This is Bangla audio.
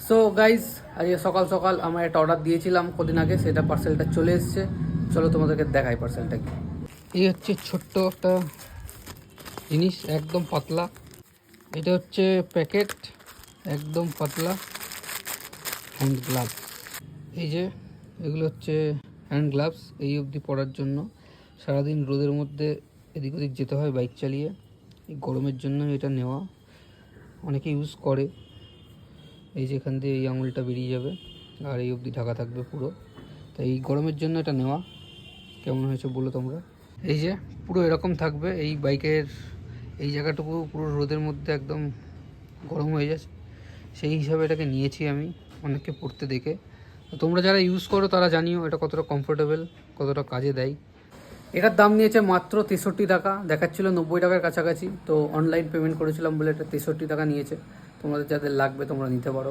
সো গাইজ, আজকে সকাল সকাল আমার একটা অর্ডার দিয়েছিলাম কদিন আগে, সেটা পার্সেলটা চলে এসছে। চলো তোমাদেরকে দেখাই পার্সেলটা কি। এই হচ্ছে ছোট্ট একটা জিনিস, একদম পাতলা। এটা হচ্ছে প্যাকেট, একদম পাতলা হ্যান্ড গ্লাভস। এই যে এগুলো হচ্ছে হ্যান্ড গ্লাভস, এই অবধি পরার জন্য। সারাদিন রোদের মধ্যে এদিক ওদিক যেতে হয় বাইক চালিয়ে, এই গরমের জন্য এটা নেওয়া। অনেকে ইউজ করে। এই যে এখান দিয়ে এই আঙুলটা বেরিয়ে যাবে আর এই অবধি ঢাকা থাকবে পুরো। তাই এই গরমের জন্য এটা নেওয়া। কেমন হয়েছে বলো তোমরা। এই যে পুরো এরকম থাকবে, এই বাইকের এই জায়গাটুকু পুরো রোদের মধ্যে একদম গরম হয়ে যাচ্ছে, সেই হিসাবে এটাকে নিয়েছি আমি অনেককে পড়তে দেখে। তো তোমরা যারা ইউজ করো তারা জানিও এটা কতটা কমফোর্টেবল, কতটা কাজে দেয়। এটার দাম নিয়েছে মাত্র 63 টাকা, দেখাচ্ছিল 90 টাকার কাছাকাছি। তো অনলাইন পেমেন্ট করেছিলাম বলে এটা 63 টাকা নিয়েছে। তোমাদের যাদের লাগবে তোমরা নিতে পারো।